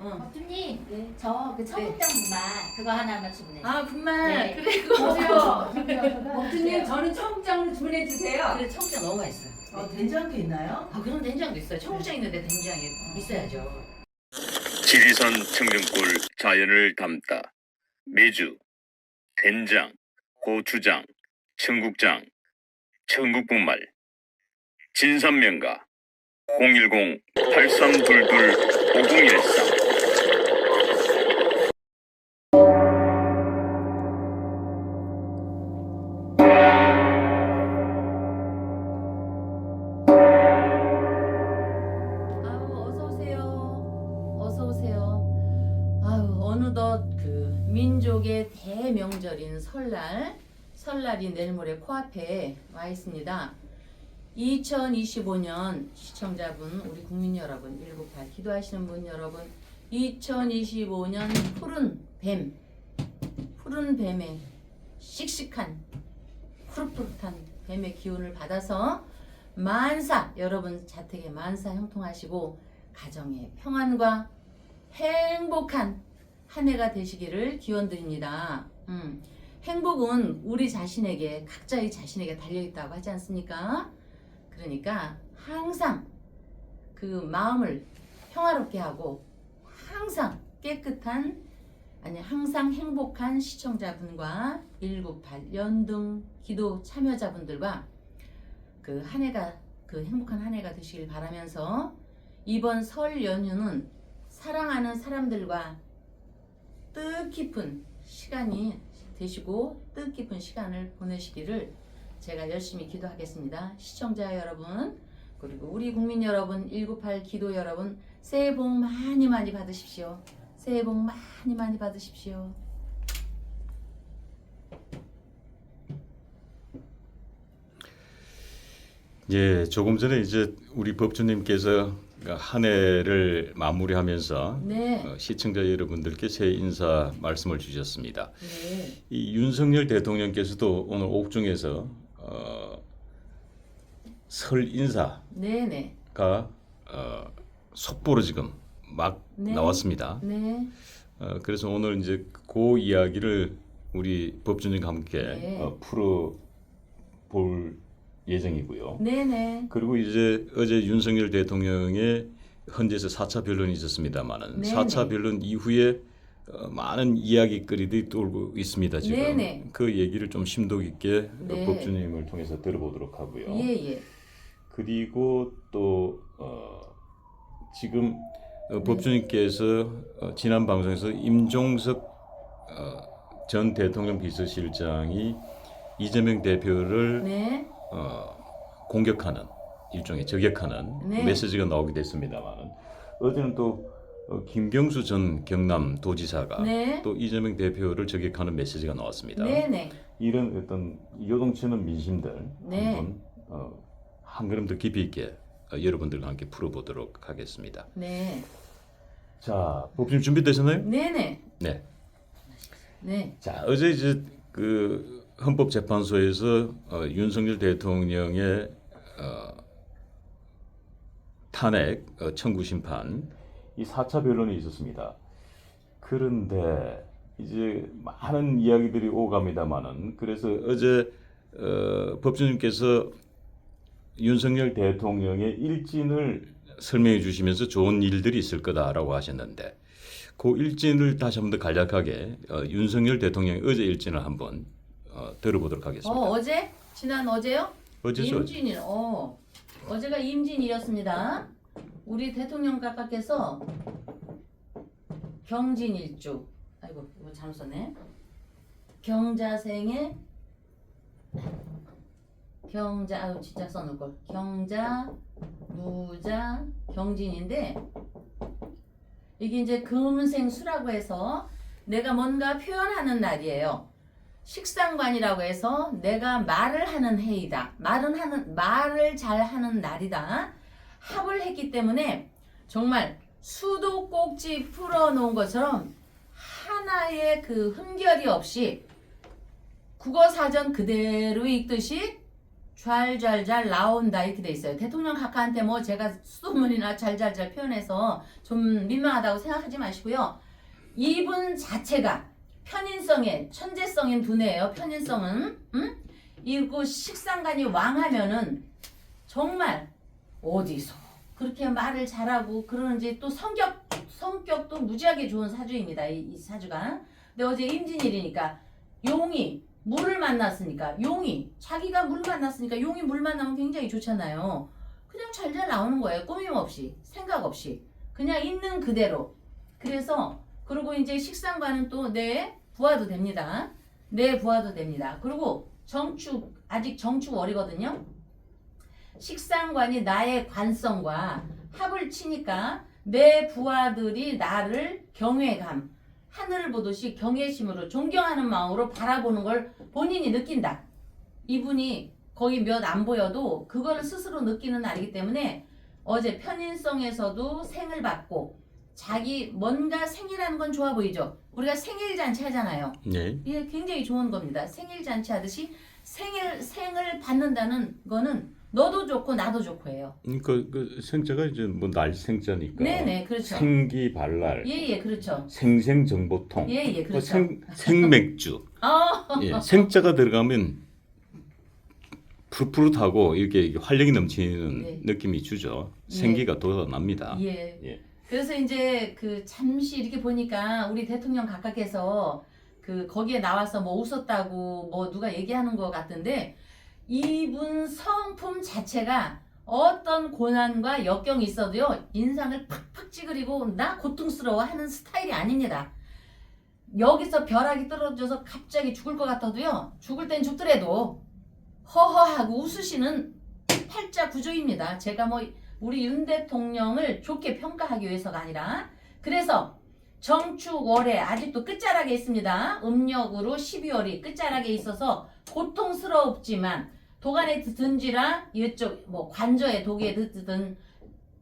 법주님, 네. 저 그 청국장 분말 그거 하나만 주문해. 아 분말 네. 그리고 법주님 저는 청국장으로 주문해 주세요. 그래 청국장 너무 맛있어요. 된장도 있나요? 아 그럼 된장도 있어요. 청국장 있는데 된장이 있어야죠. 지리산 청정골 자연을 담다 메주, 된장, 고추장, 청국장, 청국분말 진산면가 010-8322-5013 아우 어서 오세요. 어서 오세요. 아우 어느덧 그 민족의 대명절인 설날이 내일 모레 코앞에 와 있습니다. 2025년 시청자분, 우리 국민 여러분, 198 기도하시는 분 여러분, 2025년 푸른 뱀의 씩씩한 푸릇푸릇한 뱀의 기운을 받아서 만사, 여러분 자택에 만사 형통하시고 가정의 평안과 행복한 한 해가 되시기를 기원드립니다. 행복은 우리 자신에게, 각자의 자신에게 달려있다고 하지 않습니까? 그러니까 항상 그 마음을 평화롭게 하고 항상 항상 행복한 시청자분과 198 연등 기도 참여자분들과 그 한 해가, 그 행복한 한 해가 되시길 바라면서 이번 설 연휴는 사랑하는 사람들과 뜻깊은 시간이 되시고 뜻깊은 시간을 보내시기를 제가 열심히 기도하겠습니다. 시청자 여러분, 그리고 우리 국민 여러분, 198 기도 여러분, 새해 복 많이 많이 받으십시오. 새해 복 많이 많이 받으십시오. 예, 조금 전에 이제 우리 법주님께서 한 해를 마무리하면서 네. 시청자 여러분들께 새해 인사 말씀을 주셨습니다. 네. 이 윤석열 대통령께서도 오늘 옥중에서 설 인사가 네네. 속보로 지금 막 네. 나왔습니다. 네. 그래서 오늘 이제 그 이야기를 우리 법주님과 함께 네. 풀어볼 예정이고요. 네네. 그리고 이제 어제 윤석열 대통령의 헌재에서 4차 변론이 있었습니다만은 네네. 4차 변론 이후에 많은 이야기거리들이 돌고 있습니다. 지금 네네. 그 얘기를 좀 심도 있게 네. 법주님을 통해서 들어보도록 하고요. 예예. 그리고 또 지금 법주님께서 지난 방송에서 임종석 전 대통령 비서실장이 이재명 대표를 네. 공격하는 일종의 저격하는 네. 메시지가 나오게 됐습니다만은 어제는 또 김경수 전 경남도지사가 네. 또 이재명 대표를 저격하는 메시지가 나왔습니다. 네네. 이런 어떤 요동치는 민심들 네. 한번 한 걸음 더 깊이 있게 여러분들과 함께 풀어보도록 하겠습니다. 네. 자, 법님 준비되셨나요? 네네. 네. 네. 자, 어제 이제 그 헌법재판소에서 윤석열 대통령의 탄핵 청구 심판 이 4차 변론이 있었습니다. 그런데 이제 많은 이야기들이 오갑니다만은 그래서 어제 법조님께서 윤석열 대통령의 일진을 설명해 주시면서 좋은 일들이 있을 거다라고 하셨는데 그 일진을 다시 한번 더 간략하게 윤석열 대통령의 어제 일진을 한번 들어보도록 하겠습니다. 어제? 지난 어제요? 어제죠. 임진일. 어제가 임진이었습니다. 우리 대통령 각하께서 경진일주. 아이고 이거 잘못 썼네. 경자생의 진짜 써놓을 걸. 경자, 무자, 경진인데 이게 이제 금생수라고 해서 내가 뭔가 표현하는 날이에요. 식상관이라고 해서 내가 말을 하는 해이다. 말을 잘하는 날이다. 합을 했기 때문에 정말 수도 꼭지 풀어놓은 것처럼 하나의 그 흠결이 없이 국어사전 그대로 읽듯이 잘잘잘 나온다 이렇게 돼 있어요. 대통령 각하한테 뭐 제가 수도문이나 잘잘잘 표현해서 좀 민망하다고 생각하지 마시고요. 이분 자체가 편인성에 천재성인 두뇌예요. 편인성은 이거 식상관이 왕하면은 정말 어디서 그렇게 말을 잘하고 그러는지 또 성격도 무지하게 좋은 사주입니다. 이 사주가. 근데 어제 임진일이니까 용이 물을 만났으니까 자기가 물 만났으니까 용이 물 만나면 굉장히 좋잖아요. 그냥 잘잘 나오는 거예요. 꾸밈 없이 생각 없이 그냥 있는 그대로. 그래서 그리고 이제 식상관은 또 내 부하도 됩니다. 내 부하도 됩니다. 그리고 정축 아직 정축월이거든요. 식상관이 나의 관성과 합을 치니까 내 부하들이 나를 경외감, 하늘을 보듯이 경외심으로 존경하는 마음으로 바라보는 걸 본인이 느낀다. 이분이 거기 몇 안 보여도 그거를 스스로 느끼는 날이기 때문에 어제 편인성에서도 생을 받고 자기 뭔가 생이라는 건 좋아 보이죠. 우리가 생일 잔치 하잖아요. 네. 이게 굉장히 좋은 겁니다. 생일 잔치 하듯이 생을 받는다는 거는 너도 좋고 나도 좋고예요. 그 생자가 이제 뭐 날생자니까. 네네 그렇죠. 생기발랄. 예예 그렇죠. 생생정보통. 예예 뭐 그렇죠. 생맥주. 예, 생자가 들어가면 푸릇푸릇하고 이렇게 활력이 넘치는 네. 느낌이 주죠. 예. 생기가 돋아납니다. 예. 예. 그래서 이제 그 잠시 이렇게 보니까 우리 대통령 각하께서 그 거기에 나와서 뭐 웃었다고 뭐 누가 얘기하는 것 같은데 이분 성품 자체가 어떤 고난과 역경이 있어도요 인상을 팍팍 찌그리고 나 고통스러워 하는 스타일이 아닙니다. 여기서 벼락이 떨어져서 갑자기 죽을 것 같아도요 죽을 땐 죽더라도 허허하고 웃으시는 팔자 구조입니다. 제가 뭐 우리 윤 대통령을 좋게 평가하기 위해서가 아니라 그래서 정축월에 아직도 끝자락에 있습니다. 음력으로 12월이 끝자락에 있어서 고통스럽지만 도간에 든지라 이쪽 뭐 관저에 독에 듣든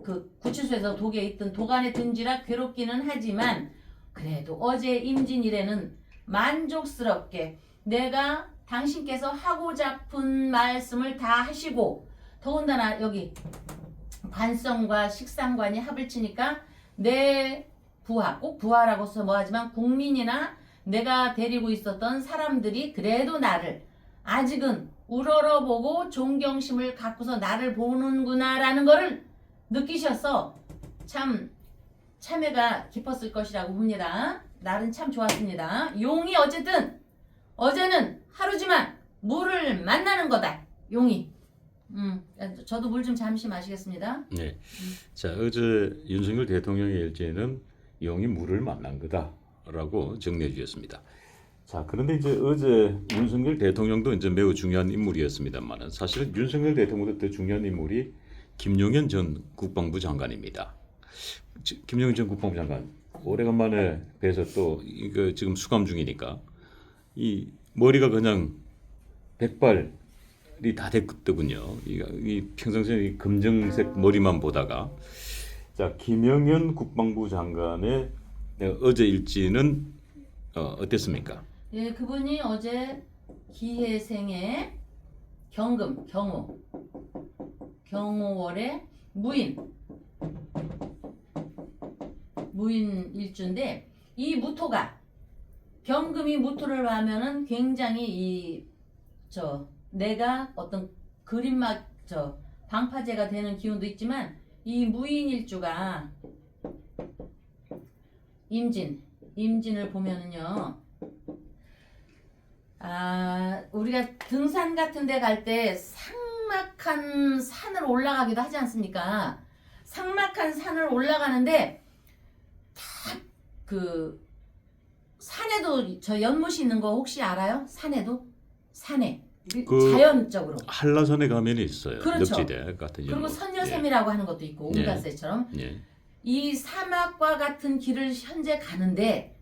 그 구치소에서 독에 있든 도간에 든지라 괴롭기는 하지만 그래도 어제 임진일에는 만족스럽게 내가 당신께서 하고자 픈 말씀을 다 하시고 더군다나 여기 관성과 식상관이 합을 치니까 내 부하, 꼭 부하라고 해서 뭐하지만 국민이나 내가 데리고 있었던 사람들이 그래도 나를 아직은 우러러보고 존경심을 갖고서 나를 보는구나라는 거를 느끼셔서 참 참회가 깊었을 것이라고 봅니다. 날은 참 좋았습니다. 용이 어쨌든 어제는 하루지만 물을 만나는 거다. 용이. 저도 물 좀 잠시 마시겠습니다. 네. 자, 어제 윤석열 대통령의 일제는 용이 물을 만난 거다라고 정리해 주셨습니다. 자, 그런데 이제 어제 윤석열 대통령도 이제 매우 중요한 인물이었습니다만은 사실은 윤석열 대통령보다 더 중요한 인물이 김용현 전 국방부 장관입니다. 김용현 전 국방부 장관 오래간만에 뵈서 또 이거 지금 수감 중이니까 이 머리가 그냥 백발이 다 됐더군요. 이 평상시에 이 검정색 머리만 보다가 자 김용현 국방부 장관의 어제 일지는 어땠습니까? 예, 그분이 어제 기해생의 경금, 경호월의 무인 일주인데 이 무토가 경금이 무토를 하면은 굉장히 내가 어떤 그림막 방파제가 되는 기운도 있지만 이 무인 일주가 임진을 보면은요. 우리가 등산 같은 데 갈 때 삭막한 산을 올라가기도 하지 않습니까? 삭막한 산을 올라가는데 다 그 산에도 저 연못이 있는 거 혹시 알아요? 산에 자연적으로 한라산에 가면 있어요. 그렇죠. 늪지대 같은 그리고 연못. 선녀샘이라고 하는 것도 있고 예. 옹달새처럼 예. 이 사막과 같은 길을 현재 가는데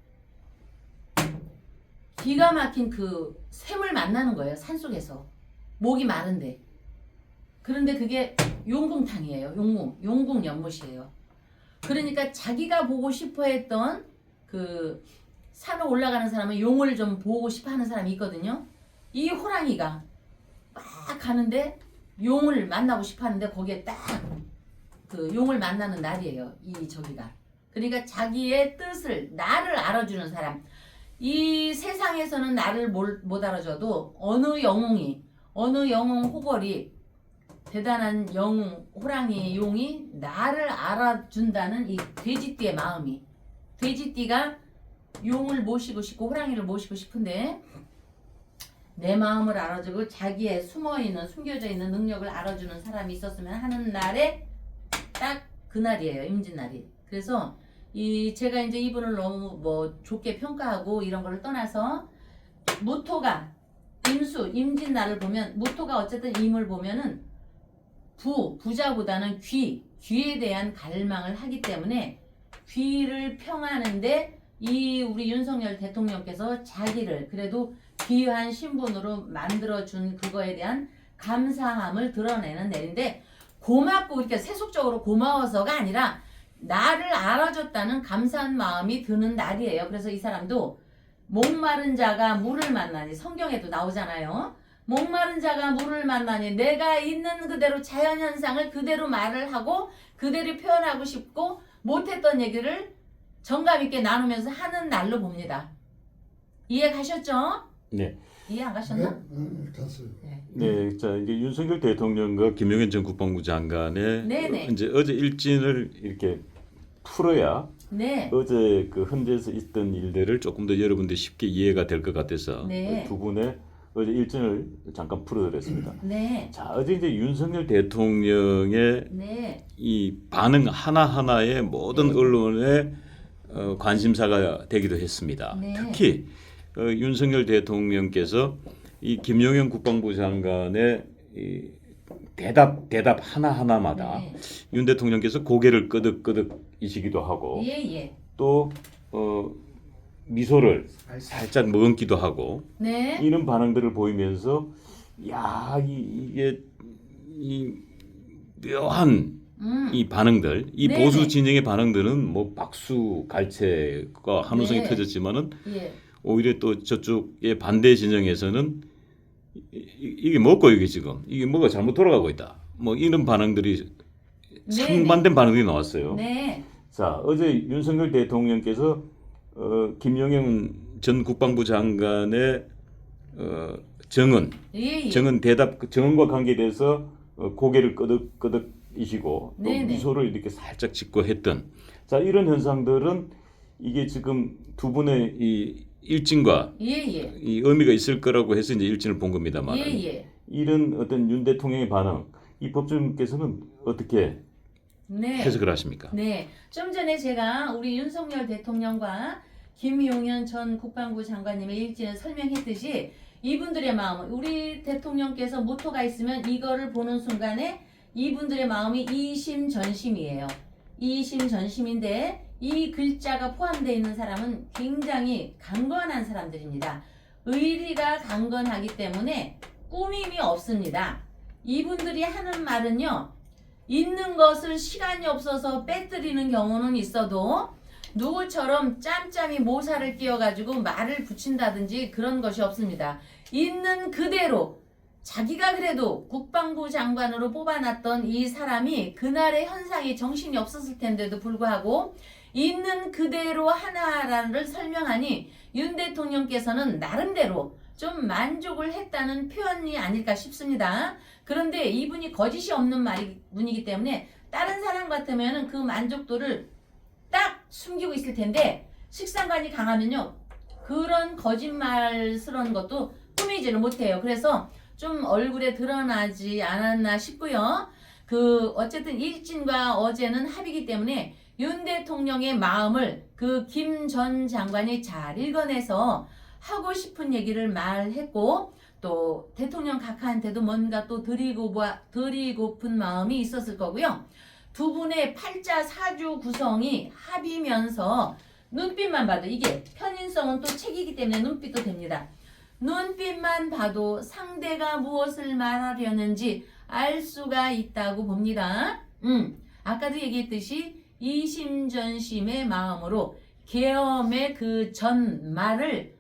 기가 막힌 그 샘을 만나는 거예요. 산속에서 목이 마른데 그런데 그게 용궁탕이에요. 용궁 연못이에요. 그러니까 자기가 보고 싶어 했던 그 산을 올라가는 사람은 용을 좀 보고 싶어 하는 사람이 있거든요. 이 호랑이가 막 가는데 용을 만나고 싶어 하는데 거기에 딱 그 용을 만나는 날이에요. 이 저기가. 그러니까 자기의 뜻을 나를 알아주는 사람. 이 세상에서는 나를 못 알아줘도 어느 영웅 호걸이 대단한 영웅 호랑이 용이 나를 알아준다는 이 돼지띠의 마음이 돼지띠가 용을 모시고 싶고 호랑이를 모시고 싶은데 내 마음을 알아주고 자기의 숨겨져 있는 능력을 알아주는 사람이 있었으면 하는 날에 딱 그날이에요. 임진날이. 그래서 제가 이제 이분을 너무 뭐 좋게 평가하고 이런 거를 떠나서 무토가 임진날을 보면 무토가 어쨌든 임을 보면은 부자보다는 귀에 대한 갈망을 하기 때문에 귀를 평하는데 우리 윤석열 대통령께서 자기를 그래도 귀한 신분으로 만들어준 그거에 대한 감사함을 드러내는 날인데 고맙고 이렇게 세속적으로 고마워서가 아니라 나를 알아줬다는 감사한 마음이 드는 날이에요. 그래서 이 사람도 목마른 자가 물을 만나니 성경에도 나오잖아요. 목마른 자가 물을 만나니 내가 있는 그대로 자연현상을 그대로 말을 하고 그대로 표현하고 싶고 못했던 얘기를 정감 있게 나누면서 하는 날로 봅니다. 이해 가셨죠? 네. 이해 안 가셨나? 갔어요. 네, 자 이제 윤석열 대통령과 김용현 전 국방부 장관의 네네. 이제 어제 일진을 이렇게 풀어야 네. 어제 그 현재에서 있던 일들을 조금 더 여러분들 쉽게 이해가 될 것 같아서 네. 두 분의 어제 일진을 잠깐 풀어드렸습니다. 네. 자 어제 이제 윤석열 대통령의 네. 이 반응 하나하나에 모든 네. 언론의 관심사가 되기도 했습니다. 네. 특히 윤석열 대통령께서 이 김용현 국방부 장관의 이 대답 하나하나마다 네. 윤 대통령께서 고개를 끄덕끄덕이시기도 하고 예. 또 미소를 살짝 머금기도 하고 네. 이런 반응들을 보이면서 야 이게 이 묘한 이 반응들, 이 네네. 보수 진영의 반응들은 뭐 박수 갈채가 한우성이 네. 터졌지만은 예. 오히려 또 저쪽의 반대 진영에서는 이게 뭐고 이게 지금 이게 뭐가 잘못 돌아가고 있다. 뭐 이런 반응들이 상반된 반응이 나왔어요. 네. 자 어제 윤석열 대통령께서 김용현 전 국방부 장관의 정언과 관계돼서 고개를 끄덕끄덕이시고 또 네네. 미소를 이렇게 살짝 짓고 했던 자 이런 현상들은 이게 지금 두 분의 이 일진과 이 의미가 있을 거라고 해서 이제 일진을 본 겁니다만 이런 어떤 윤 대통령의 반응 이 법조인께서는 어떻게 네. 해석을 하십니까? 네. 좀 전에 제가 우리 윤석열 대통령과 김용현 전 국방부 장관님의 일진을 설명했듯이 이분들의 마음, 우리 대통령께서 모토가 있으면 이거를 보는 순간에 이분들의 마음이 이심전심이에요. 이심전심인데 이 글자가 포함되어 있는 사람은 굉장히 강건한 사람들입니다. 의리가 강건하기 때문에 꾸밈이 없습니다. 이분들이 하는 말은요. 있는 것을 시간이 없어서 빼뜨리는 경우는 있어도 누구처럼 짬짬이 모사를 끼워가지고 말을 붙인다든지 그런 것이 없습니다. 있는 그대로 자기가 그래도 국방부 장관으로 뽑아놨던 이 사람이 그날의 현상이 정신이 없었을 텐데도 불구하고 있는 그대로 하나를 설명하니 윤 대통령께서는 나름대로 좀 만족을 했다는 표현이 아닐까 싶습니다. 그런데 이분이 거짓이 없는 분이기 때문에 다른 사람 같으면 그 만족도를 딱 숨기고 있을 텐데 식상관이 강하면요 그런 거짓말스러운 것도 꾸미지를 못해요. 그래서 좀 얼굴에 드러나지 않았나 싶고요. 어쨌든 일진과 어제는 합이기 때문에 윤 대통령의 마음을 그 김 전 장관이 잘 읽어내서 하고 싶은 얘기를 말했고 또 대통령 각하한테도 뭔가 또 드리고픈 마음이 있었을 거고요. 두 분의 팔자 사주 구성이 합이면서 눈빛만 봐도 이게 편인성은 또 책이기 때문에 눈빛도 됩니다. 눈빛만 봐도 상대가 무엇을 말하려는지 알 수가 있다고 봅니다. 아까도 얘기했듯이 이심전심의 마음으로 계엄의 그 전말을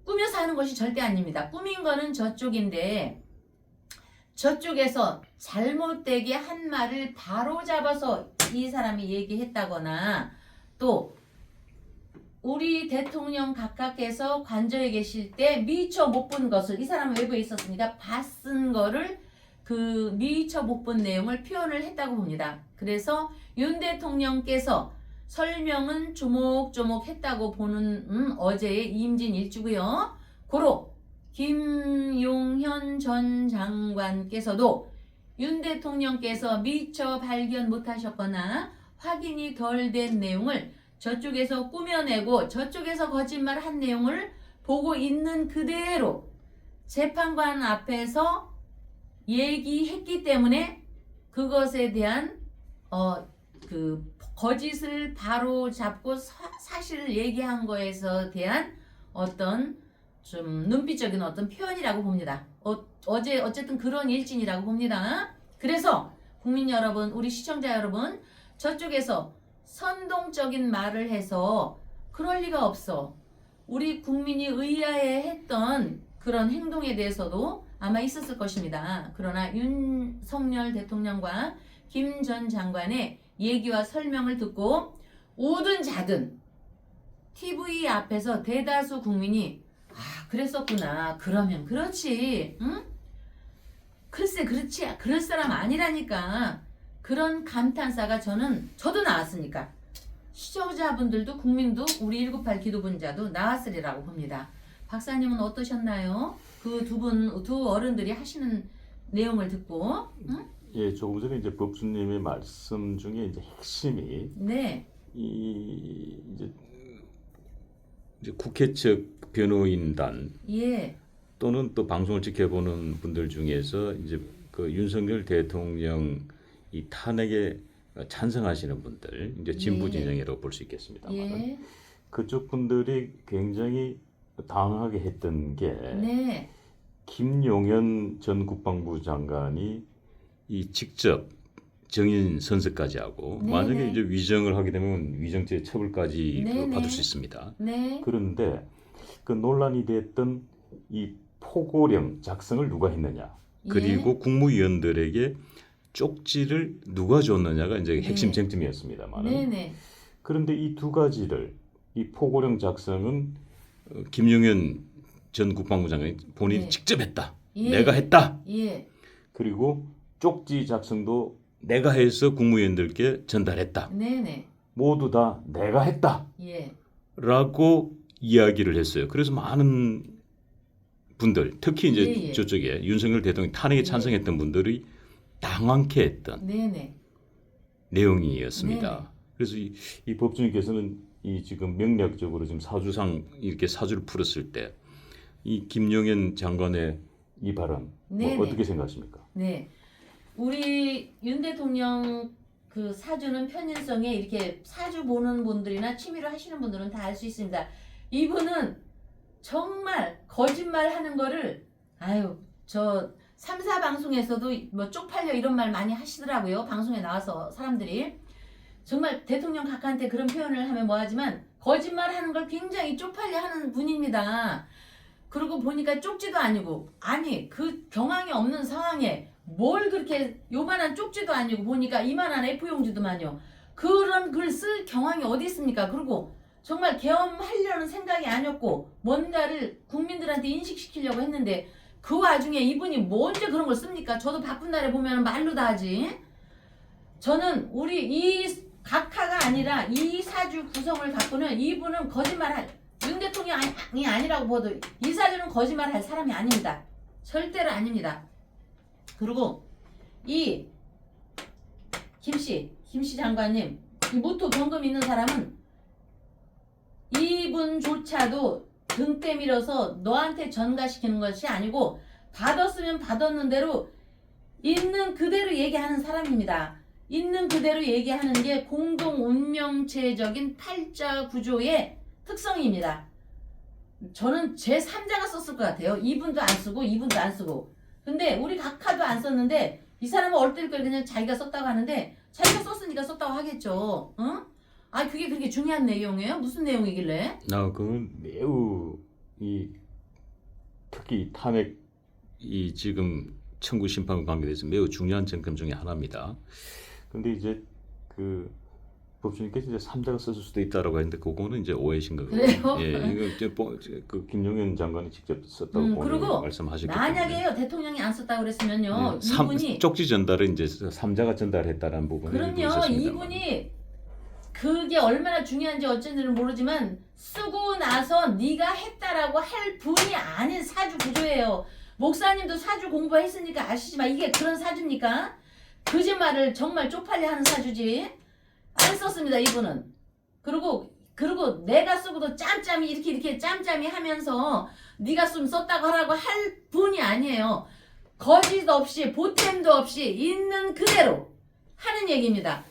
꾸며서 하는 것이 절대 아닙니다. 꾸민 거는 저쪽인데 저쪽에서 잘못되게 한 말을 바로 잡아서 이 사람이 얘기했다거나 또 우리 대통령 각각께서 관저에 계실 때 미처 못 본 것을 이 사람은 외부에 있었으니까 봤은 거를 그 미처 못 본 내용을 표현을 했다고 봅니다. 그래서 윤 대통령께서 설명은 조목조목 했다고 보는 어제의 이임진 일주고요. 고로 김용현 전 장관께서도 윤 대통령께서 미처 발견 못하셨거나 확인이 덜 된 내용을 저쪽에서 꾸며내고 저쪽에서 거짓말한 내용을 보고 있는 그대로 재판관 앞에서 얘기했기 때문에 그것에 대한 그 거짓을 바로 잡고 사실을 얘기한 거에서 대한 어떤 좀 눈빛적인 어떤 표현이라고 봅니다. 어제 어쨌든 그런 일진이라고 봅니다. 그래서 국민 여러분, 우리 시청자 여러분, 저쪽에서 선동적인 말을 해서 그럴 리가 없어. 우리 국민이 의아해했던 그런 행동에 대해서도 아마 있었을 것입니다. 그러나 윤석열 대통령과 김 전 장관의 얘기와 설명을 듣고 오든 자든 TV 앞에서 대다수 국민이 그랬었구나. 그러면 그렇지. 응? 글쎄 그렇지. 그럴 사람 아니라니까. 그런 감탄사가 저도 나왔으니까 시청자분들도 국민도 우리 198 기도분자도 나왔으리라고 봅니다. 박사님은 어떠셨나요? 그 두 어른들이 하시는 내용을 듣고. 응? 예, 조금 전에 이제 법수님의 말씀 중에 이제 핵심이 네. 이제 국회 측 변호인단 예. 또는 또 방송을 지켜보는 분들 중에서 이제 그 윤석열 대통령 이 탄핵에 찬성하시는 분들, 이제 진보 진영이라고 볼 수 있겠습니다만, 예. 그쪽 분들이 굉장히 당황하게 했던 게 네. 김용현 전 국방부 장관이 이 직접 정인 선서까지 하고 네네. 만약에 이제 위정을 하게 되면 위정죄 처벌까지 네네. 받을 수 있습니다. 네. 그런데 그 논란이 됐던 이 포고령 작성을 누가 했느냐, 그리고 국무위원들에게 쪽지를 누가 줬느냐가 이제 핵심 네. 쟁점이었습니다만, 네네. 그런데 이 두 가지를 이 포고령 작성은 김용현 전 국방부 장관이 본인이 네. 직접 했다. 예. 내가 했다. 예. 그리고 쪽지 작성도 내가 해서 국무위원들께 전달했다. 네네. 모두 다 내가 했다. 예. 라고 이야기를 했어요. 그래서 많은 분들, 특히 이제 예, 예. 저쪽에 윤석열 대통령 탄핵에 찬성했던 분들이 당황케 했던 네네. 내용이었습니다. 네네. 그래서 이 법조인께서는 이 지금 명략적으로 지금 사주상 이렇게 사주를 풀었을 때 이 김용현 장관의 이 발언 네네. 어떻게 생각하십니까? 네. 우리 윤 대통령 그 사주는 편인성에 이렇게 사주 보는 분들이나 취미로 하시는 분들은 다 알 수 있습니다. 이분은 정말 거짓말 하는 거를 저 3사 방송에서도 뭐 쪽팔려 이런 말 많이 하시더라고요. 방송에 나와서 사람들이 정말 대통령 각하한테 그런 표현을 하면 뭐하지만 거짓말 하는 걸 굉장히 쪽팔려 하는 분입니다. 그러고 보니까 쪽지도 아니고 그 경황이 없는 상황에 뭘 그렇게 요만한 쪽지도 아니고 보니까 이만한 F용지도만요. 그런 글 쓸 경황이 어디 있습니까? 그리고 정말 계엄하려는 생각이 아니었고 뭔가를 국민들한테 인식시키려고 했는데 그 와중에 이분이 뭐 언제 그런 걸 씁니까? 저도 바쁜 날에 보면 말로 다 하지. 저는 우리 이 각하가 아니라 이 사주 구성을 갖고는 이분은 거짓말할 윤 대통령이 아니라고 봐도 이 사주는 거짓말할 사람이 아닙니다. 절대로 아닙니다. 그리고 이 김씨 장관님, 이 모토 경금 있는 사람은 이분조차도 등 때밀어서 너한테 전가시키는 것이 아니고 받았으면 받았는 대로 있는 그대로 얘기하는 사람입니다. 있는 그대로 얘기하는 게 공동 운명체적인 팔자 구조의 특성입니다. 저는 제 3자가 썼을 것 같아요. 이분도 안 쓰고 이분도 안 쓰고. 근데 우리 각하도 안 썼는데 이 사람은 얼떨결 그냥 자기가 썼다고 하는데 자기가 썼으니까 썼다고 하겠죠. 응? 그게 그렇게 중요한 내용이에요? 무슨 내용이길래? 그건 매우 특히 탄핵 지금 청구 심판과 관계돼서 매우 중요한 쟁점 중에 하나입니다. 근데 이제 그 법조인께서 이제 삼자가 썼을 수도 있다라고 했는데 그거는 이제 오해신 거고요. 그래요? 예, 이거 이제 그 김용현 장관이 직접 썼다고 그리고 본인이 말씀하셨기 때문에. 만약에요 대통령이 안 썼다고 그랬으면요 이분이 쪽지 전달을 이제 삼자가 전달했다라는 부분이 일부 그럼요 있었습니다만. 이분이 그게 얼마나 중요한지 어쩐지는 모르지만 쓰고 나서 네가 했다라고 할 분이 아닌 사주 구조예요. 목사님도 사주 공부했으니까 아시지만 이게 그런 사주입니까? 거짓말을 정말 쪽팔려 하는 사주지. 안 썼습니다 이분은. 그리고 내가 쓰고도 짬짬이 이렇게 짬짬이 하면서 네가 쓰면 썼다고 하라고 할 분이 아니에요. 거짓 없이 보탬도 없이 있는 그대로 하는 얘기입니다.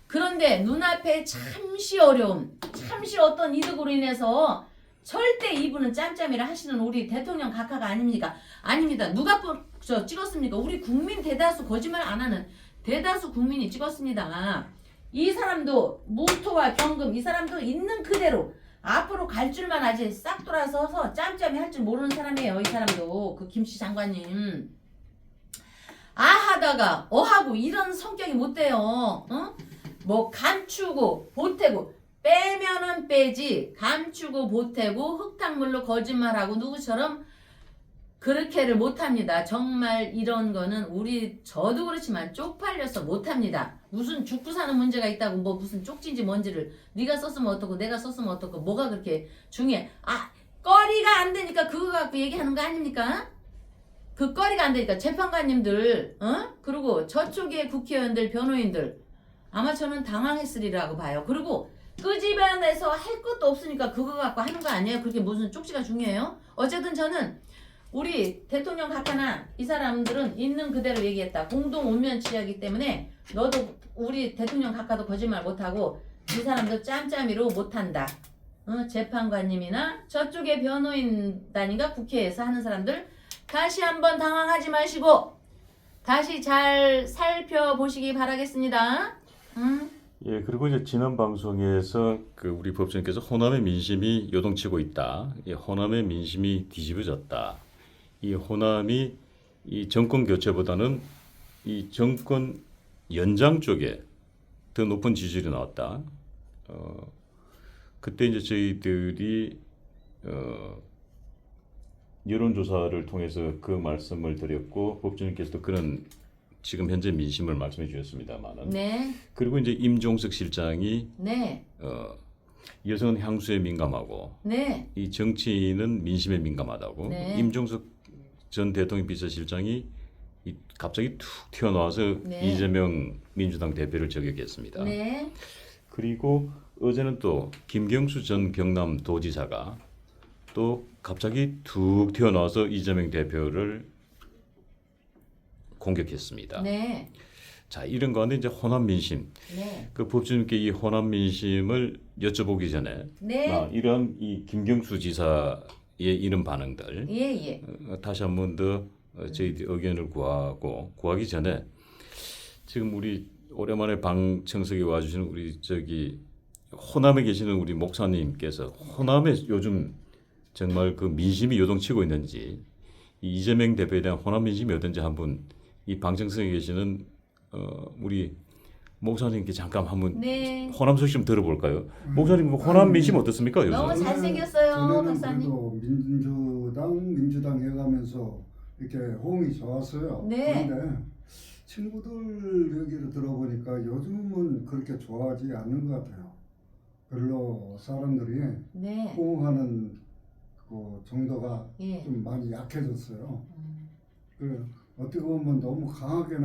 그런데 눈앞에 잠시 어려움, 잠시 어떤 이득으로 인해서 절대 이분은 짬짬이라 하시는 우리 대통령 각하가 아닙니까? 아닙니다. 누가 찍었습니까? 우리 국민 대다수 거짓말 안 하는 대다수 국민이 찍었습니다. 이 사람도 무토와 경금 이 사람도 있는 그대로 앞으로 갈 줄만 아지 싹 돌아서서 짬짬이 할 줄 모르는 사람이에요. 이 사람도 그 김씨 장관님 아 하다가 어하고 이런 성격이 못 돼요. 어? 뭐 감추고 보태고 빼면은 빼지 감추고 보태고 흙탕물로 거짓말하고 누구처럼 그렇게를 못합니다. 정말 이런 거는 저도 그렇지만 쪽팔려서 못합니다. 무슨 죽고 사는 문제가 있다고 뭐 무슨 쪽지인지 뭔지를 네가 썼으면 어떻고 내가 썼으면 어떻고 뭐가 그렇게 중요해. 아 거리가 안 되니까 그거 갖고 얘기하는 거 아닙니까? 그 거리가 안 되니까 재판관님들 그리고 저쪽에 국회의원들 변호인들 아마 저는 당황했으리라고 봐요. 그리고 끄집어내서 할 것도 없으니까 그거 갖고 하는 거 아니에요? 그렇게 무슨 쪽지가 중요해요? 어쨌든 저는 우리 대통령 각하나 이 사람들은 있는 그대로 얘기했다. 공동 운면치하기 때문에 너도 우리 대통령 각하도 거짓말 못하고 이 사람도 짬짬이로 못한다. 재판관님이나 저쪽에 변호인단인가 국회에서 하는 사람들 다시 한번 당황하지 마시고 다시 잘 살펴보시기 바라겠습니다. 예, 그리고 이제 지난 방송에서 그 우리 법조인께서 호남의 민심이 요동치고 있다. 이 호남의 민심이 뒤집어졌다. 이 호남이 이 정권 교체보다는 이 정권 연장 쪽에 더 높은 지지율이 나왔다. 그때 이제 저희들이 여론조사를 통해서 그 말씀을 드렸고 법조인께서도 그런 지금 현재 민심을 말씀해 주셨습니다만은. 네. 그리고 이제 임종석 실장이 네. 여성은 향수에 민감하고 네. 이 정치인은 민심에 민감하다고. 네. 임종석 전 대통령 비서실장이 갑자기 툭 튀어나와서 네. 이재명 민주당 대표를 저격했습니다. 네. 그리고 어제는 또 김경수 전 경남도지사가 또 갑자기 툭 튀어나와서 이재명 대표를 공격했습니다. 네. 자, 이런 가운데 이제 호남 민심. 네. 그 법조님께 이 호남 민심을 여쭤보기 전에 네. 이런 이 김경수 지사의 이런 반응들 예. 다시 한 번 더 저희들 의견을 구하기 전에 지금 우리 오랜만에 방청석에 와주시는 우리 호남에 계시는 우리 목사님께서 호남에 요즘 정말 그 민심이 요동치고 있는지 이 이재명 대표에 대한 호남 민심이 어떤지 한번 이 방청석에 계시는 우리 목사님께 잠깐 한번 네. 호남 소식 좀 들어볼까요? 목사님 호남 민심 어떻습니까 요즘? 너무 잘생겼어요, 전에는 박사님. 그래도 민주당 해가면서 이렇게 호응이 좋았어요. 네. 그런데 친구들 얘기를 들어보니까 요즘은 그렇게 좋아하지 않는 것 같아요. 별로 사람들이 네. 호응하는 그 정도가 예. 좀 많이 약해졌어요. 그 어떻게 보면 너무 강하게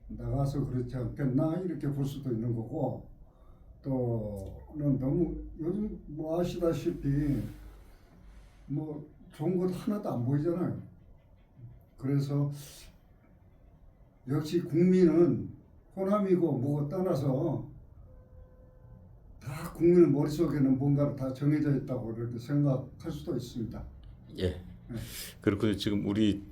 나가서 그렇지 않겠나 이렇게 볼 수도 있는 거고 또는 너무 요즘 뭐 아시다시피 뭐 좋은 것 하나도 안 보이잖아요. 그래서 역시 국민은 호남이고 뭐고 떠나서 다 국민 머릿속에는 뭔가 다 정해져 있다고 이렇게 생각할 수도 있습니다. 예. 그렇군요. 지금 우리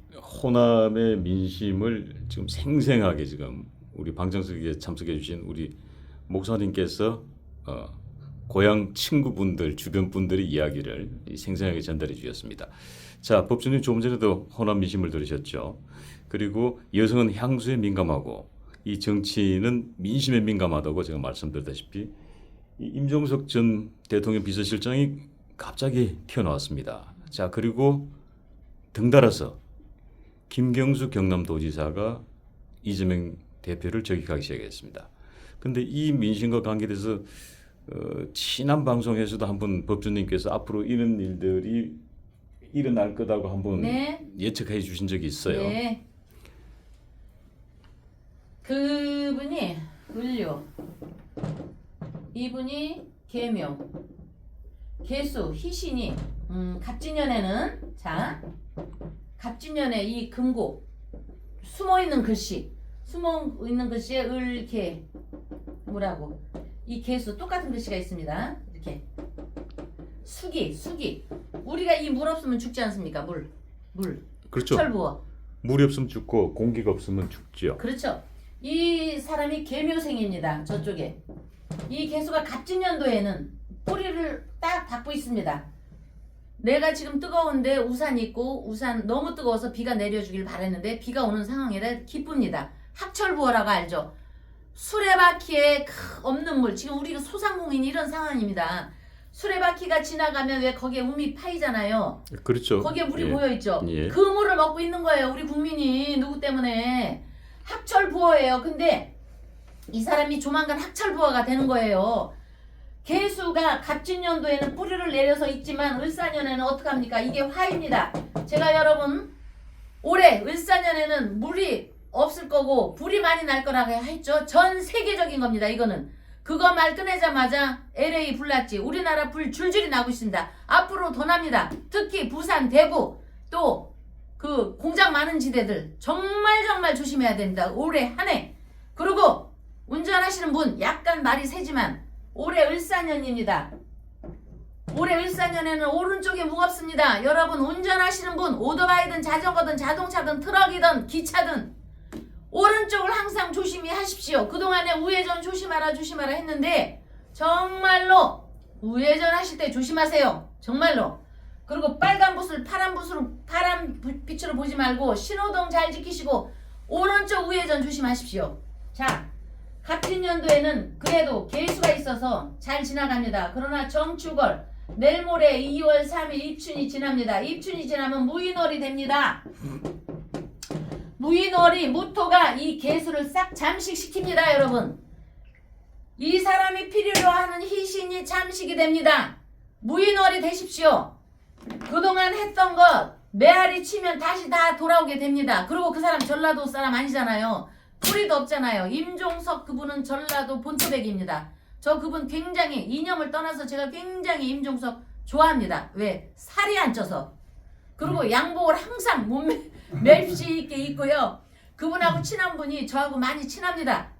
호남의 민심을 지금 생생하게 지금 우리 방청석에 참석해 주신 우리 목사님께서 고향 친구분들, 주변 분들의 이야기를 생생하게 전달해 주셨습니다. 자, 법조님 조금 전에도 호남 민심을 들으셨죠. 그리고 여성은 향수에 민감하고 이 정치는 민심에 민감하다고 제가 말씀드렸다시피 이 임종석 전 대통령 비서실장이 갑자기 튀어나왔습니다. 자, 그리고 덩달아서 김경수 경남도지사가 이재명 대표를 저격하기 시작했습니다. 근데 이 민심과 관계돼서 지난 방송에서도 한번 법조님께서 앞으로 이런 일들이 일어날 거다고 한번 네. 예측해 주신 적이 있어요. 네. 그분이 을료, 이분이 계묘, 계수, 희신이 갑진년에는 자 갑진년에 이 금고 숨어 있는 글씨에 을개 뭐라고 이 계수 똑같은 글씨가 있습니다. 이렇게 수기 우리가 이 물 없으면 죽지 않습니까? 물 그렇죠. 철부어 물이 없으면 죽고 공기가 없으면 죽죠. 그렇죠. 이 사람이 계묘생입니다. 저쪽에 이 계수가 갑진년도에는 뿌리를 딱 닫고 있습니다. 내가 지금 뜨거운데 우산 입고 우산 너무 뜨거워서 비가 내려주길 바랬는데 비가 오는 상황이라 기쁩니다. 학철부어라고 알죠? 수레바퀴에 없는 물 지금 우리가 소상공인 이런 상황입니다. 수레바퀴가 지나가면 왜 거기에 우미 파이잖아요. 그렇죠. 거기에 물이 예. 고여있죠. 예. 그 물을 먹고 있는 거예요. 우리 국민이 누구 때문에 학철부어예요. 근데 이 사람이 조만간 학철부어가 되는 거예요. 개수가 갑진년도에는 뿌리를 내려서 있지만 을사년에는 어떡합니까? 이게 화입니다. 제가 여러분 올해 을사년에는 물이 없을 거고 불이 많이 날 거라고 했죠. 전 세계적인 겁니다. 이거는 그거 말 꺼내자마자 LA 불났지. 우리나라 불 줄줄이 나고 있습니다. 앞으로 더 납니다. 특히 부산, 대구 또 그 공장 많은 지대들 정말 조심해야 됩니다. 올해 한 해. 그리고 운전하시는 분 약간 말이 세지만 올해 을사년입니다. 올해 을사년에는 오른쪽이 무겁습니다. 여러분 운전하시는 분 오토바이든 자전거든 자동차든 트럭이든 기차든 오른쪽을 항상 조심히 하십시오. 그동안에 우회전 조심하라 했는데 정말로 우회전 하실 때 조심하세요. 정말로. 그리고 빨간 붓을 파란 빛으로 보지 말고 신호등 잘 지키시고 오른쪽 우회전 조심하십시오. 자, 갑진년도에는 그래도 개수가 있어서 잘 지나갑니다. 그러나 정축월 내일 모레 2월 3일 입춘이 지납니다. 입춘이 지나면 무인월이 됩니다. 무인월이 무토가 이 개수를 싹 잠식시킵니다. 여러분 이 사람이 필요로 하는 희신이 잠식이 됩니다. 무인월이 되십시오. 그동안 했던 것 메아리 치면 다시 다 돌아오게 됩니다. 그리고 그 사람 전라도 사람 아니잖아요. 뿌리도 없잖아요. 임종석 그분은 전라도 본토백입니다. 저 그분 굉장히 이념을 떠나서 제가 굉장히 임종석 좋아합니다. 왜? 살이 안 쪄서. 그리고 양복을 항상 멜시 있게 입고요. 그분하고 친한 분이 저하고 많이 친합니다.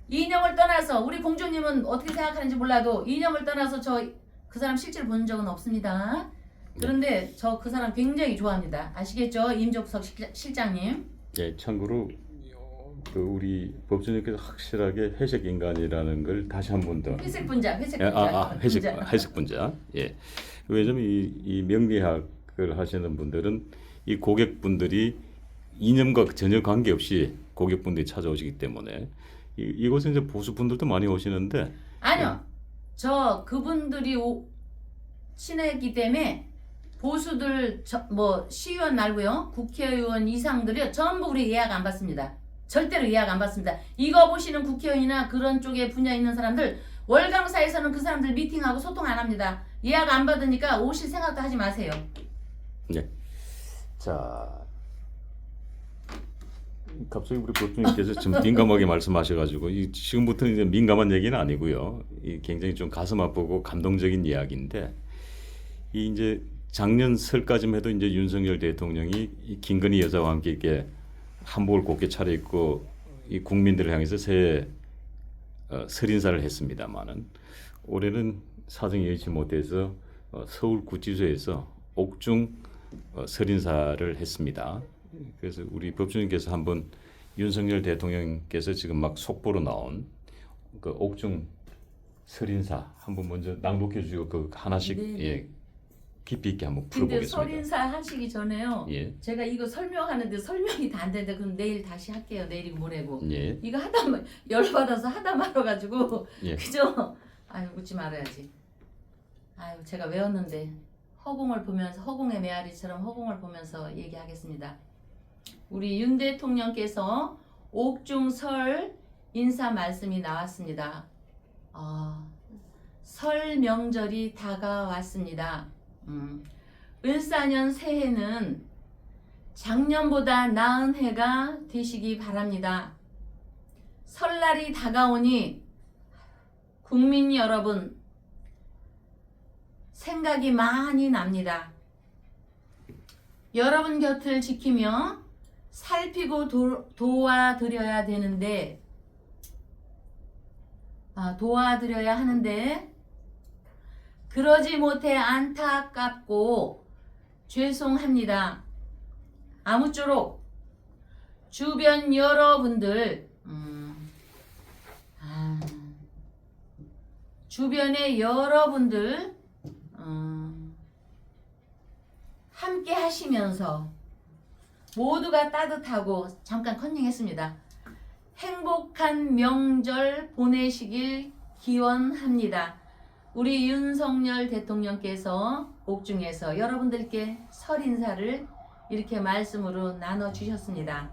이념을 떠나서 우리 공주님은 어떻게 생각하는지 몰라도 이념을 떠나서 저 그 사람 실제로 본 적은 없습니다. 그런데 저 그 사람 굉장히 좋아합니다. 아시겠죠? 임종석 실장님. 예, 참고로 그 우리 법조님께서 확실하게 회색 인간이라는 걸 다시 한 번 더. 회색 분자. 회색 분자. 예. 왜냐면 이 명리학을 하시는 분들은 이 고객분들이 이념과 전혀 관계없이 고객분들이 찾아오시기 때문에 이곳에 이제 보수 분들도 많이 오시는데. 아니요. 저 그분들이 친했기 때문에 보수들 뭐 시의원 말고요. 국회의원 이상들이 전부 우리 예약 안 받습니다. 절대로 예약 안 받습니다. 이거 보시는 국회의원이나 그런 쪽에 분야 있는 사람들 월강사에서는 그 사람들 미팅하고 소통 안 합니다. 예약 안 받으니까 오실 생각도 하지 마세요. 네. 자, 갑자기 우리 법조님께서 좀 민감하게 말씀하셔가지고 지금부터는 이제 민감한 얘기는 아니고요. 굉장히 좀 가슴 아프고 감동적인 이야기인데 이제 작년 설까지만 해도 이제 윤석열 대통령이 이 김건희 여사와 함께 이렇게 한복을 곱게 차려입고 이 국민들을 향해서 새해 설인사를 했습니다만은 올해는 사정이 여의치 못해서 서울구치소에서 옥중 설인사를 했습니다. 그래서 우리 법조님께서 한번 윤석열 대통령께서 지금 막 속보로 나온 그 옥중 설인사 한번 먼저 낭독해 주시고 그 하나씩 네. 예, 깊이 있게 한번 근데 풀어보겠습니다. 설인사 하시기 전에요. 예, 제가 이거 설명하는데 설명이 다 안 되는데 그럼 내일 다시 할게요. 내일이 모레고. 예, 이거 하다 열받아서 하다 말아가지고 예. 그죠? 아유 웃지 말아야지. 아유 제가 외웠는데 허공을 보면서 허공의 메아리처럼 허공을 보면서 얘기하겠습니다. 우리 윤 대통령께서 옥중설 인사 말씀이 나왔습니다. 설 명절이 다가왔습니다. 을사년 새해는 작년보다 나은 해가 되시기 바랍니다. 설날이 다가오니 국민 여러분 생각이 많이 납니다. 여러분 곁을 지키며 살피고 도와드려야 되는데 도와드려야 하는데 그러지 못해 안타깝고 죄송합니다. 아무쪼록 주변 여러분들 주변의 여러분들 함께 하시면서 모두가 따뜻하고 잠깐 컨닝했습니다. 행복한 명절 보내시길 기원합니다. 우리 윤석열 대통령께서 옥중에서 여러분들께 설 인사를 이렇게 말씀으로 나눠주셨습니다.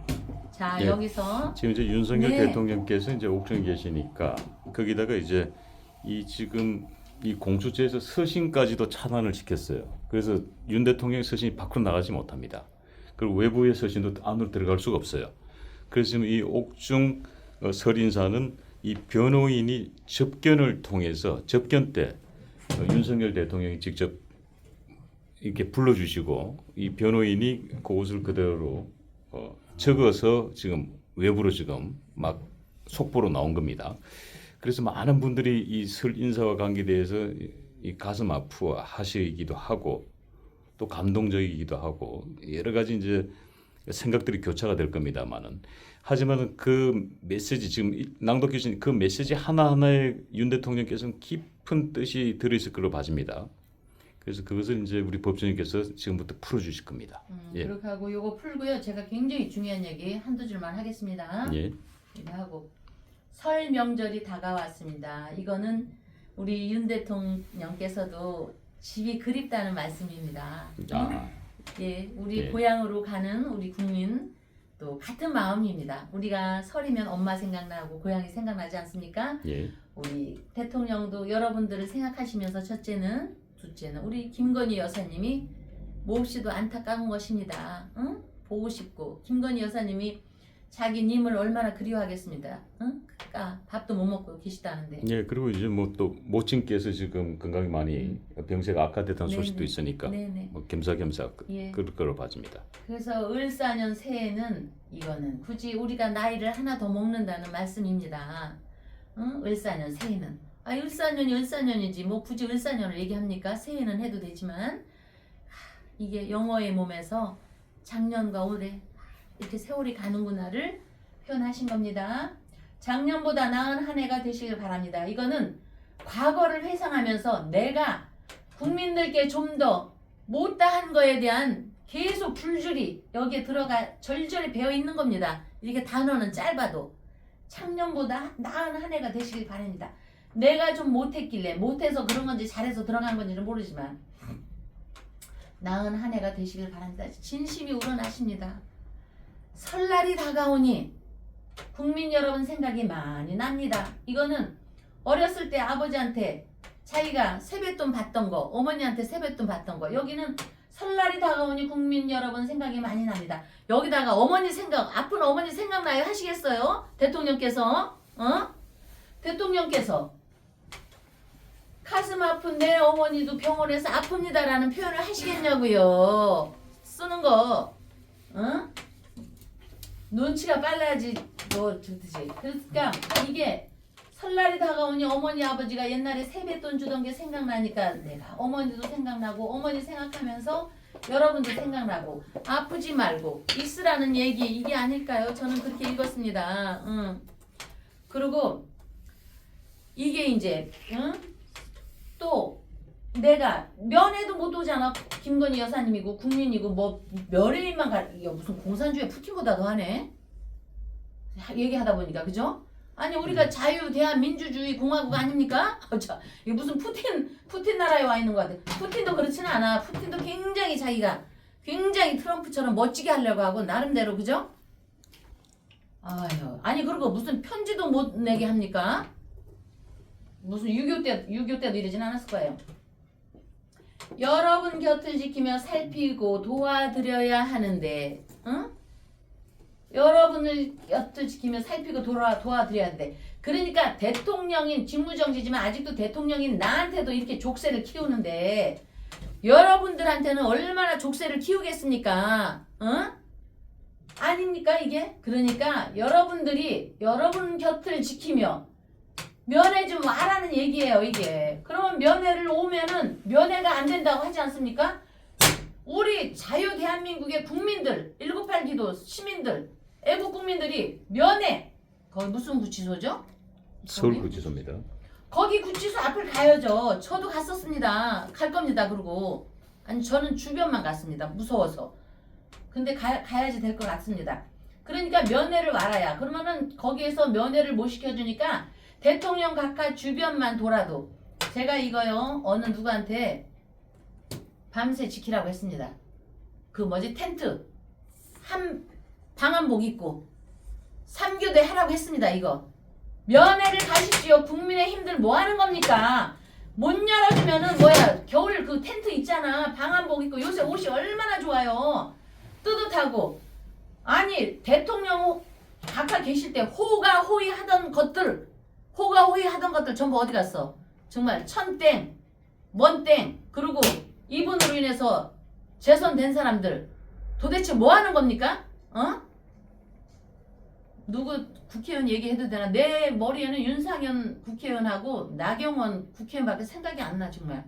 자, 예. 여기서 지금 이제 윤석열 네. 대통령께서 이제 옥중에 계시니까 거기다가 이제 이 지금 이 공수처에서 서신까지도 차단을 시켰어요. 그래서 윤 대통령 서신이 밖으로 나가지 못합니다. 그리고 외부의 서신도 안으로 들어갈 수가 없어요. 그래서 지금 이 옥중 설인사는 이 변호인이 접견을 통해서 접견 때 윤석열 대통령이 직접 이렇게 불러주시고 이 변호인이 그것을 그대로 적어서 지금 외부로 지금 막 속보로 나온 겁니다. 그래서 많은 분들이 이 설 인사와 관계대해서 이 가슴 아프하시기도 하고 또 감동적이기도 하고 여러 가지 이제 생각들이 교차가 될 겁니다만은 하지만 그 메시지 지금 낭독해 주신 그 메시지 하나하나에 윤 대통령께서는 깊은 뜻이 들어있을 걸로 봐집니다. 그래서 그것을 이제 우리 법조인께서 지금부터 풀어주실 겁니다. 예. 그렇게 하고 요거 풀고요. 제가 굉장히 중요한 얘기 한두 줄만 하겠습니다. 예. 이거 하고 설 명절이 다가왔습니다. 이거는 우리 윤 대통령께서도 집이 그립다는 말씀입니다. 예, 우리 예. 고향으로 가는 우리 국민 또 같은 마음입니다. 우리가 설이면 엄마 생각나고 고향이 생각나지 않습니까? 예. 우리 대통령도 여러분들을 생각하시면서 첫째는 둘째는 우리 김건희 여사님이 몹시도 안타까운 것입니다. 응? 보고 싶고 김건희 여사님이 자기 님을 얼마나 그리워하겠습니다. 응? 그러니까 밥도 못 먹고 계시다는데. 예, 그리고 이제 뭐 또 모친께서 지금 건강이 많이 병세가 악화됐다는 네네. 소식도 있으니까 네네. 뭐 겸사겸사 예. 그럴 거로 봐집니다. 그래서 을사년 새해는 이거는 굳이 우리가 나이를 하나 더 먹는다는 말씀입니다. 응? 을사년 새해는 을사년이 을사년이지 뭐 굳이 을사년을 얘기합니까? 새해는 해도 되지만 이게 영어의 몸에서 작년과 올해 이렇게 세월이 가는구나를 표현하신 겁니다. 작년보다 나은 한 해가 되시길 바랍니다. 이거는 과거를 회상하면서 내가 국민들께 좀 더 못다한 거에 대한 계속 줄줄이 여기에 들어가 절절히 배어 있는 겁니다. 이게 단어는 짧아도 작년보다 나은 한 해가 되시길 바랍니다. 내가 좀 못했길래 못해서 그런 건지 잘해서 들어간 건지는 모르지만 나은 한 해가 되시길 바랍니다. 진심이 우러나십니다. 설날이 다가오니 국민 여러분 생각이 많이 납니다. 이거는 어렸을 때 아버지한테 자기가 세뱃돈 받던 거, 어머니한테 세뱃돈 받던 거, 여기는 설날이 다가오니 국민 여러분 생각이 많이 납니다. 여기다가 어머니 생각, 아픈 어머니 생각나요? 하시겠어요? 대통령께서 대통령께서 가슴 아픈 내 어머니도 병원에서 아픕니다라는 표현을 하시겠냐고요. 쓰는 거 눈치가 빨라야지 너 좋듯이. 그러니까 이게 설날이 다가오니 어머니 아버지가 옛날에 세뱃돈 주던 게 생각나니까 내가 어머니도 생각나고 어머니 생각하면서 여러분도 생각나고 아프지 말고 있으라는 얘기 이게 아닐까요? 저는 그렇게 읽었습니다. 그리고 이게 이제 또 내가 면회도 못 오잖아. 김건희 여사님이고 국민이고 뭐 면회인만 이거 무슨 공산주의 푸틴보다 더하네. 얘기하다 보니까 그죠? 아니 우리가 자유 대한민주주의 공화국 아닙니까? 이게 무슨 푸틴 나라에 와 있는 것 같아. 푸틴도 그렇지는 않아. 푸틴도 굉장히 자기가 굉장히 트럼프처럼 멋지게 하려고 하고 나름대로 그죠? 아유 아니 그리고 무슨 편지도 못 내게 합니까? 무슨 6.25 때도 이러진 않았을 거예요. 여러분 곁을 지키며 살피고 도와드려야 하는데, 응? 여러분을 곁을 지키며 살피고 도와드려야 하는데, 그러니까 대통령인 직무정지지만 아직도 대통령인 나한테도 이렇게 족쇄를 키우는데, 여러분들한테는 얼마나 족쇄를 키우겠습니까? 응? 아닙니까 이게? 그러니까 여러분들이 여러분 곁을 지키며 면회 좀 와라는 얘기예요 이게. 그러면 면회를 오면은 면회가 안 된다고 하지 않습니까? 우리 자유 대한민국의 국민들 198 기도 시민들 애국 국민들이 면회 거기 무슨 구치소죠? 서울구치소입니다. 거기 구치소 앞을 가야죠. 저도 갔었습니다. 갈 겁니다. 그러고 아니 저는 주변만 갔습니다. 무서워서. 근데 가야지 될 것 같습니다. 그러니까 면회를 와라야. 그러면은 거기에서 면회를 못 시켜주니까 대통령 각하 주변만 돌아도 제가 이거요 어느 누구한테 밤새 지키라고 했습니다. 그 뭐지 텐트 방한복 입고 3교대 하라고 했습니다. 이거 면회를 가십시오. 국민의힘들 뭐 하는 겁니까? 못 열어주면은 뭐야 겨울 그 텐트 있잖아. 방한복 입고 요새 옷이 얼마나 좋아요. 뜨뜻하고 아니 대통령 각하 계실 때 호가호위 하던 것들 전부 어디 갔어? 정말 천땡, 먼땡, 그리고 이분으로 인해서 재선된 사람들 도대체 뭐 하는 겁니까? 어? 누구 국회의원 얘기해도 되나? 내 머리에는 윤상현 국회의원하고 나경원 국회의원밖에 생각이 안 나 정말.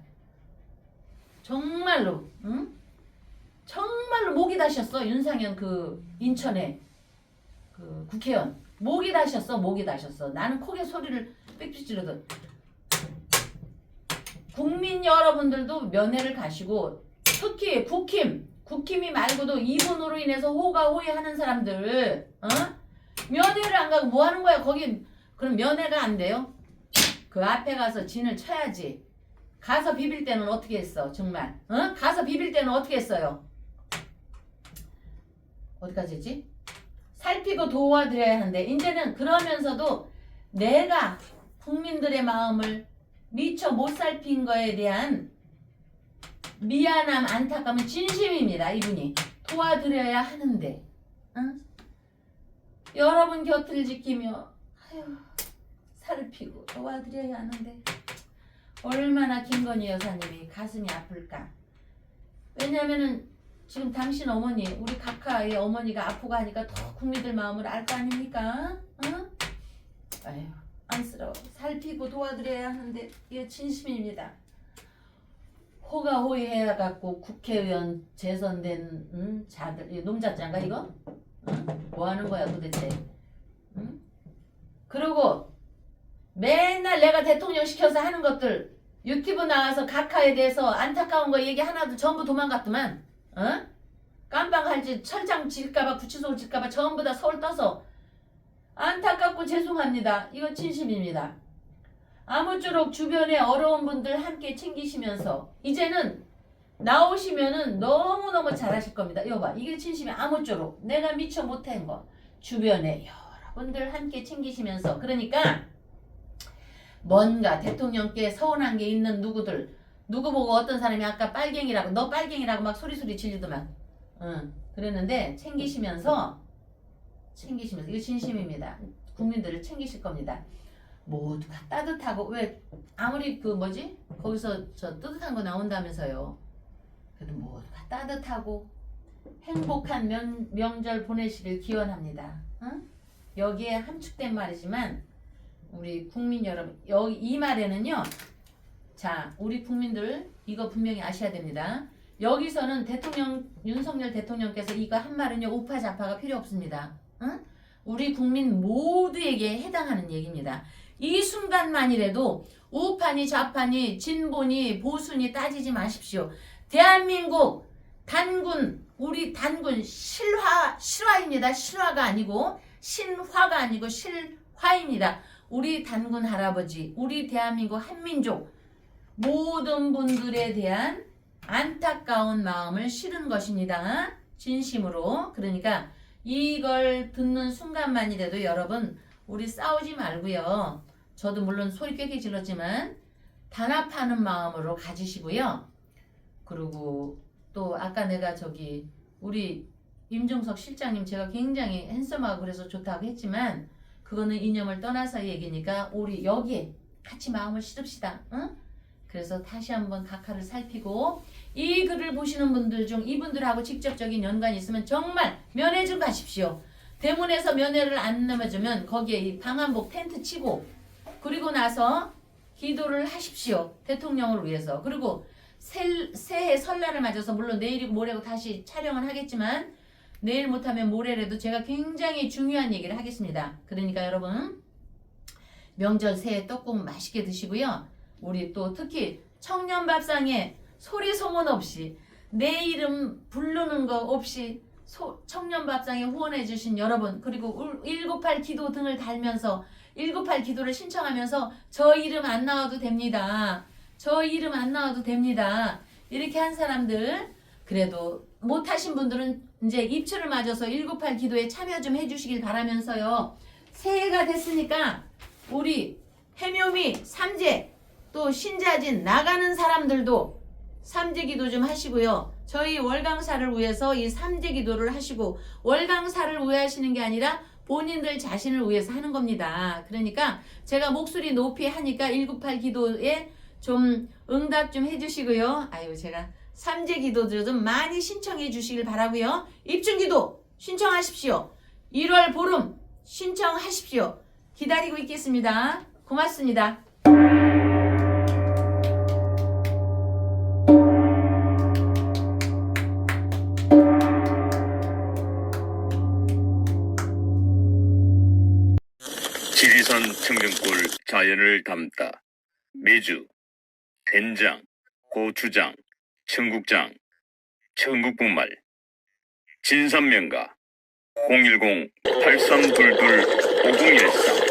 정말로, 응? 정말로 목이 다셨어 윤상현 그 인천에 그 국회의원. 목이 다셨어. 나는 코에 소리를 삑삑 지르던. 국민 여러분들도 면회를 가시고 특히 국힘이 말고도 이분으로 인해서 호가호위 하는 사람들 면회를 안 가고 뭐 하는 거야 거기. 그럼 면회가 안 돼요? 그 앞에 가서 진을 쳐야지. 가서 비빌 때는 어떻게 했어 정말? 가서 비빌 때는 어떻게 했어요? 어디까지 했지? 살피고 도와드려야 하는데 이제는 그러면서도 내가 국민들의 마음을 미처 못 살핀 거에 대한 미안함, 안타까움은 진심입니다. 이분이 도와드려야 하는데 여러분 곁을 지키며 살피고 도와드려야 하는데 얼마나 김건희 여사님이 가슴이 아플까. 왜냐면은 지금 당신 어머니 우리 각하의 어머니가 아프고 하니까 더 국민들 마음을 알 거 아닙니까? 아휴 안쓰러워. 살피고 도와드려야 하는데 이게 진심입니다. 호가호위해갖고 국회의원 재선된 자들 놈자짱가 이거? 뭐 하는 거야 도대체? 그리고 맨날 내가 대통령 시켜서 하는 것들 유튜브 나와서 각하에 대해서 안타까운 거 얘기 하나도 전부 도망갔더만. 깜빵할지 철장 질까봐 구치소 질까봐 전부 다 서울 떠서 안타깝고 죄송합니다. 이거 진심입니다. 아무쪼록 주변에 어려운 분들 함께 챙기시면서 이제는 나오시면은 너무너무 잘하실 겁니다. 이거 봐 이게 진심이 아무쪼록 내가 미처 못한 거 주변에 여러분들 함께 챙기시면서 그러니까 뭔가 대통령께 서운한 게 있는 누구들 누구 보고 어떤 사람이 아까 빨갱이라고 너 빨갱이라고 막 소리 질리더만 그랬는데 챙기시면서 이거 진심입니다. 국민들을 챙기실 겁니다. 모두가 따뜻하고 왜 아무리 그 뭐지 거기서 저 뜨뜻한 거 나온다면서요. 그래도 모두가 따뜻하고 행복한 명절 보내시길 기원합니다. 여기에 함축된 말이지만 우리 국민 여러분 여기 이 말에는요. 자, 우리 국민들 이거 분명히 아셔야 됩니다. 여기서는 윤석열 대통령께서 이거 한 말은요 우파좌파가 필요 없습니다. 우리 국민 모두에게 해당하는 얘기입니다. 이 순간만이라도 우판이 좌판이 진보니 보수니 따지지 마십시오. 대한민국 단군, 우리 단군 실화입니다. 실화가 아니고 신화가 아니고 실화입니다. 우리 단군 할아버지, 우리 대한민국 한민족 모든 분들에 대한 안타까운 마음을 실은 것입니다. 진심으로. 그러니까 이걸 듣는 순간만이라도 여러분 우리 싸우지 말고요. 저도 물론 소리 꽤 질렀지만 단합하는 마음으로 가지시고요. 그리고 또 아까 내가 우리 임종석 실장님 제가 굉장히 핸섬하고 그래서 좋다고 했지만 그거는 이념을 떠나서 얘기니까 우리 여기에 같이 마음을 실읍시다. 응? 그래서 다시 한번 각하를 살피고 이 글을 보시는 분들 중 이분들하고 직접적인 연관이 있으면 정말 면회 좀 가십시오. 대문에서 면회를 안 넘어주면 거기에 이 방한복 텐트 치고 그리고 나서 기도를 하십시오. 대통령을 위해서. 그리고 새해 설날을 맞아서 물론 내일이고 모레고 다시 촬영을 하겠지만 내일 못하면 모레라도 제가 굉장히 중요한 얘기를 하겠습니다. 그러니까 여러분 명절 새해 떡국 맛있게 드시고요. 우리 또 특히 청년밥상에 소리 소문 없이 내 이름 부르는 거 없이 청년밥상에 후원해 주신 여러분 그리고 198 기도 등을 달면서 198 기도를 신청하면서 저 이름 안 나와도 됩니다. 저 이름 안 나와도 됩니다. 이렇게 한 사람들 그래도 못하신 분들은 이제 입추를 맞아서 198 기도에 참여 좀 해주시길 바라면서요. 새해가 됐으니까 우리 해묘미 삼재 또 신자진 나가는 사람들도 삼재기도 좀 하시고요. 저희 월강사를 위해서 이 삼재기도를 하시고 월강사를 위해 하시는 게 아니라 본인들 자신을 위해서 하는 겁니다. 그러니까 제가 목소리 높이 하니까 198 기도에 좀 응답 좀 해주시고요. 아유 제가 삼재기도도 좀 많이 신청해 주시길 바라고요. 입춘기도 신청하십시오. 1월 보름 신청하십시오. 기다리고 있겠습니다. 고맙습니다. 지리산 청정골 자연을 담다. 매주 된장, 고추장, 청국장, 청국분말, 진산명가 010-8322-5013